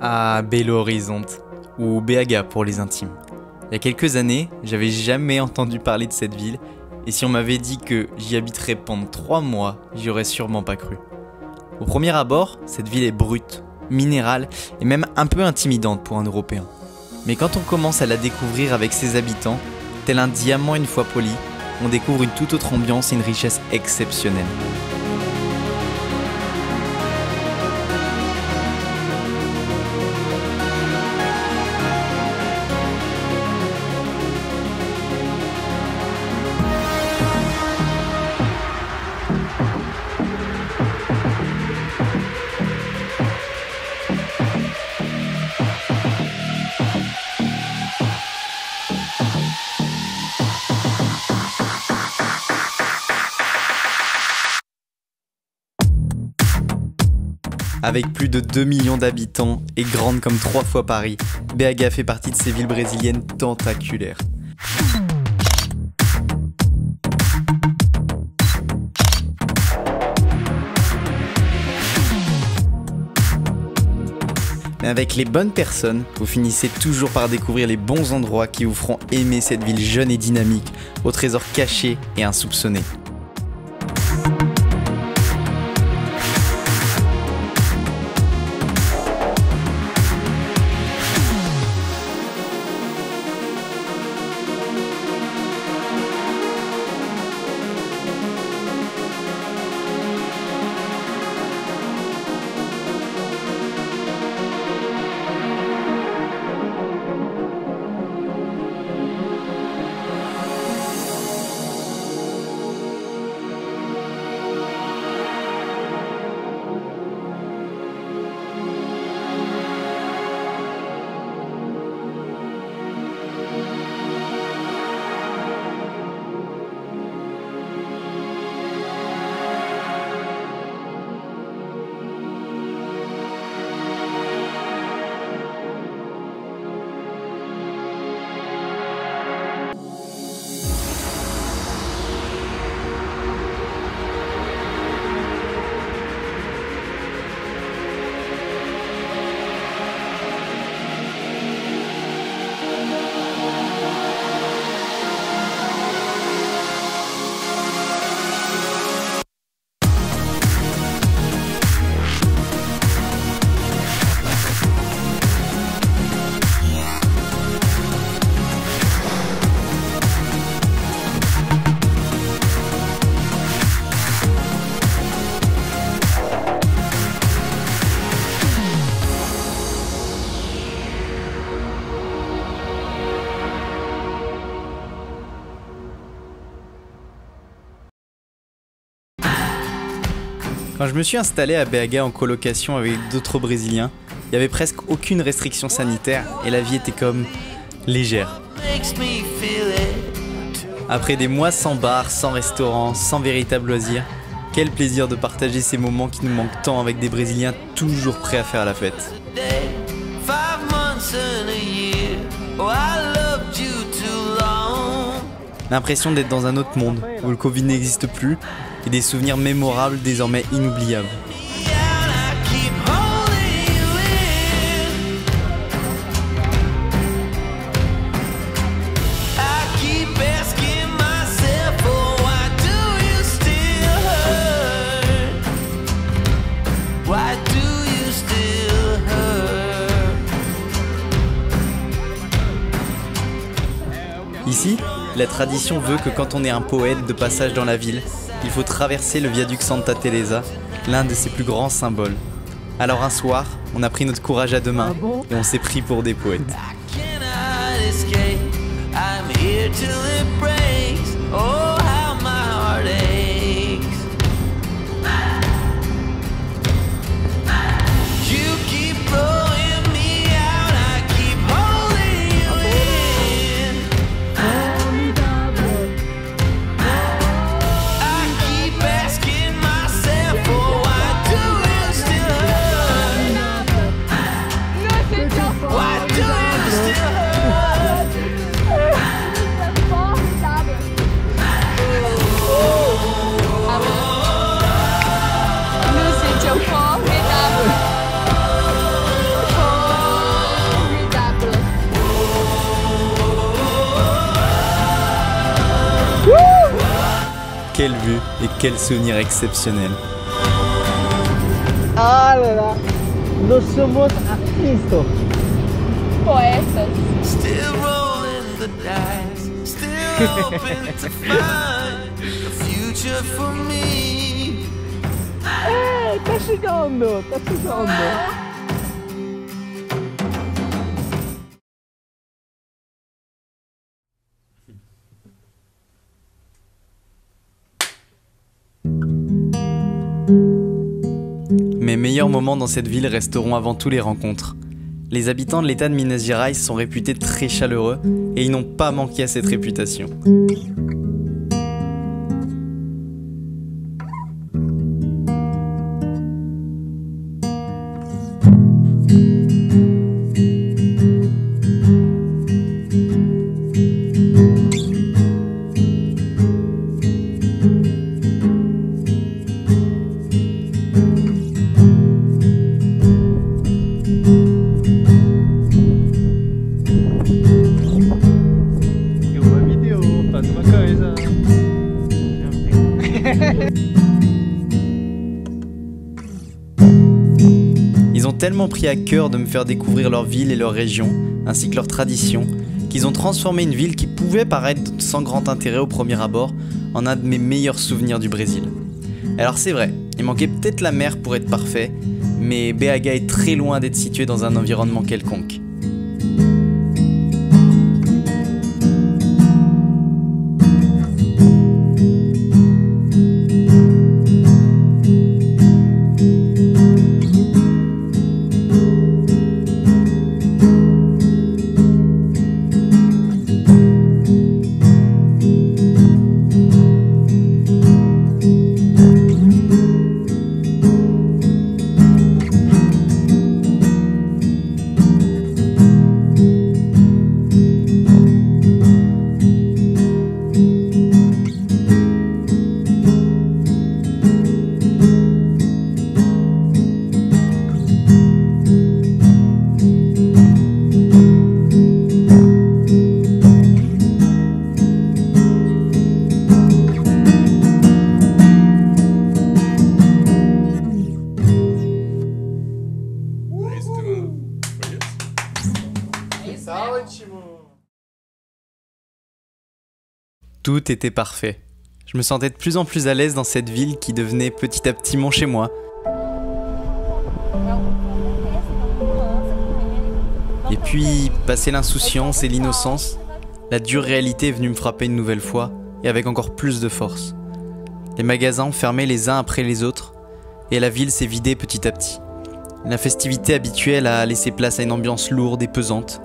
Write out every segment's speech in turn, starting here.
à Belo Horizonte, ou Beaga pour les intimes. Il y a quelques années, j'avais jamais entendu parler de cette ville, et si on m'avait dit que j'y habiterais pendant 3 mois, j'y aurais sûrement pas cru. Au premier abord, cette ville est brute, minérale et même un peu intimidante pour un Européen. Mais quand on commence à la découvrir avec ses habitants, tel un diamant une fois poli, on découvre une toute autre ambiance et une richesse exceptionnelle. Avec plus de 2 millions d'habitants et grande comme 3 fois Paris, Beaga fait partie de ces villes brésiliennes tentaculaires. Mais avec les bonnes personnes, vous finissez toujours par découvrir les bons endroits qui vous feront aimer cette ville jeune et dynamique, aux trésors cachés et insoupçonnés. Quand je me suis installé à Beaga en colocation avec d'autres Brésiliens, il n'y avait presque aucune restriction sanitaire et la vie était comme légère. Après des mois sans bar, sans restaurant, sans véritable loisir, quel plaisir de partager ces moments qui nous manquent tant avec des Brésiliens toujours prêts à faire la fête. L'impression d'être dans un autre monde, où le Covid n'existe plus, et des souvenirs mémorables désormais inoubliables. Ici, la tradition veut que quand on est un poète de passage dans la ville, il faut traverser le viaduc Santa Teresa, l'un de ses plus grands symboles. Alors un soir, on a pris notre courage à deux mains et on s'est pris pour des poètes. vue et quel souvenir exceptionnel. Ah là là, nos somos artistas. Poetas. Still rolling the dice, still hoping to find a future for me. Tá chegando, tá chegando. Mes meilleurs moments dans cette ville resteront avant tout les rencontres. Les habitants de l'état de Minas Gerais sont réputés très chaleureux et ils n'ont pas manqué à cette réputation. Ils ont tellement pris à cœur de me faire découvrir leur ville et leur région, ainsi que leurs traditions, qu'ils ont transformé une ville qui pouvait paraître sans grand intérêt au premier abord en un de mes meilleurs souvenirs du Brésil. Alors c'est vrai, il manquait peut-être la mer pour être parfait, mais BH est très loin d'être situé dans un environnement quelconque. Tout était parfait. Je me sentais de plus en plus à l'aise dans cette ville qui devenait petit à petit mon chez moi. Et puis, passé l'insouciance et l'innocence, la dure réalité est venue me frapper une nouvelle fois, et avec encore plus de force. Les magasins ont fermé les uns après les autres, et la ville s'est vidée petit à petit. La festivité habituelle a laissé place à une ambiance lourde et pesante.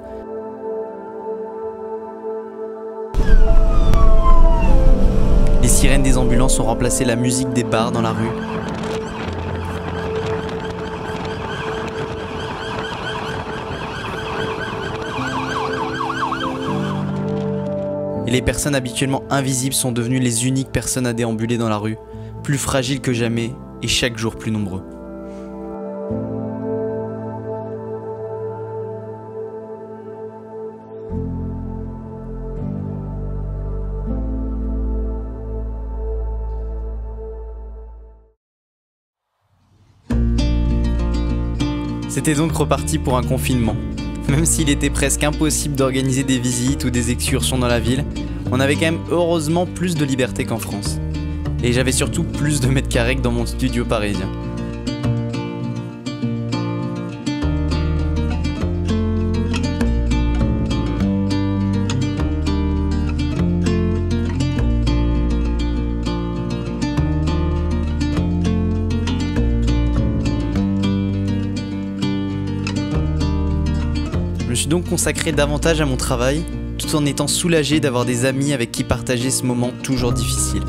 Les sirènes des ambulances ont remplacé la musique des bars dans la rue. Et les personnes habituellement invisibles sont devenues les uniques personnes à déambuler dans la rue, plus fragiles que jamais et chaque jour plus nombreux. C'était donc reparti pour un confinement. Même s'il était presque impossible d'organiser des visites ou des excursions dans la ville, on avait quand même heureusement plus de liberté qu'en France. Et j'avais surtout plus de mètres carrés que dans mon studio parisien. Je me suis donc consacré davantage à mon travail, tout en étant soulagé d'avoir des amis avec qui partager ce moment toujours difficile.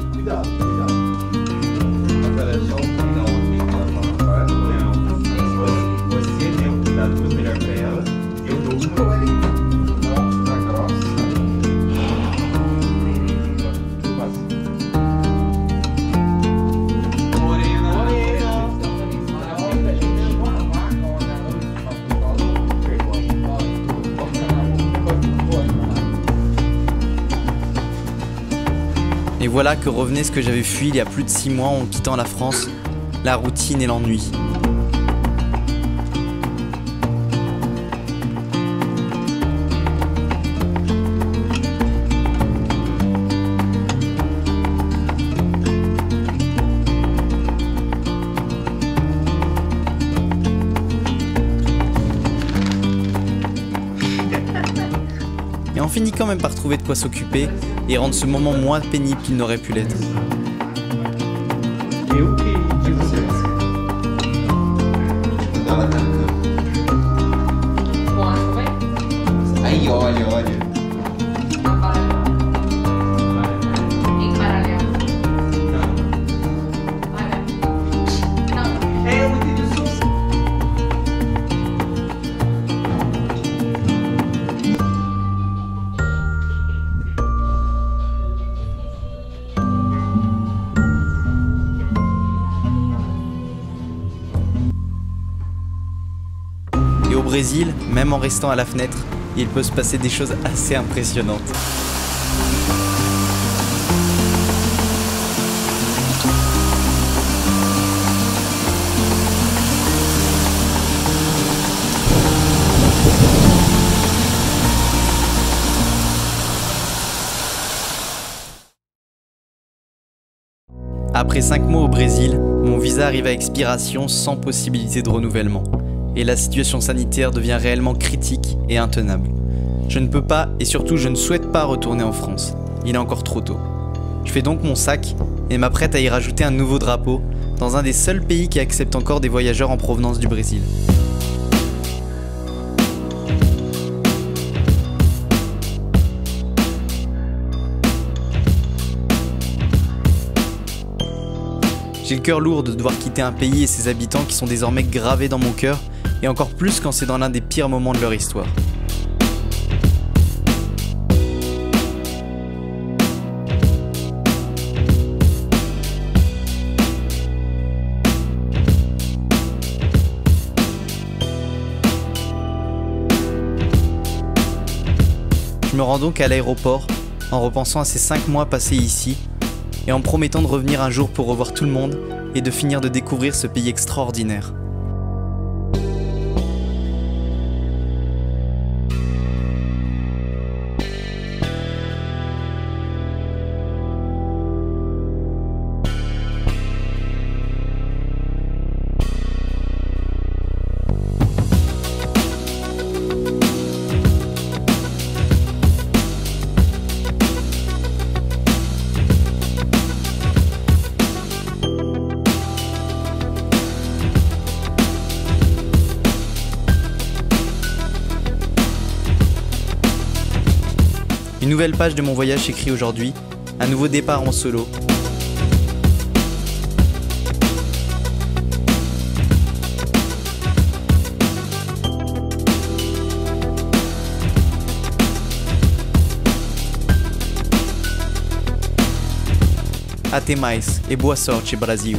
Et voilà que revenait ce que j'avais fui il y a plus de 6 mois en quittant la France, la routine et l'ennui. Et on finit quand même par trouver de quoi s'occuper et rendre ce moment moins pénible qu'il n'aurait pu l'être. Aí, olha, olha. Em paralelo. É muito disso. Et au Brésil, même en restant à la fenêtre, il peut se passer des choses assez impressionnantes. Après 5 mois au Brésil, mon visa arrive à expiration sans possibilité de renouvellement. Et la situation sanitaire devient réellement critique et intenable. Je ne peux pas, et surtout je ne souhaite pas retourner en France. Il est encore trop tôt. Je fais donc mon sac et m'apprête à y rajouter un nouveau drapeau dans un des seuls pays qui accepte encore des voyageurs en provenance du Brésil. J'ai le cœur lourd de devoir quitter un pays et ses habitants qui sont désormais gravés dans mon cœur, et encore plus quand c'est dans l'un des pires moments de leur histoire. Je me rends donc à l'aéroport en repensant à ces 5 mois passés ici et en promettant de revenir un jour pour revoir tout le monde et de finir de découvrir ce pays extraordinaire. Une nouvelle page de mon voyage s'écrit aujourd'hui, un nouveau départ en solo. Até mais e boa sorte, Brasil!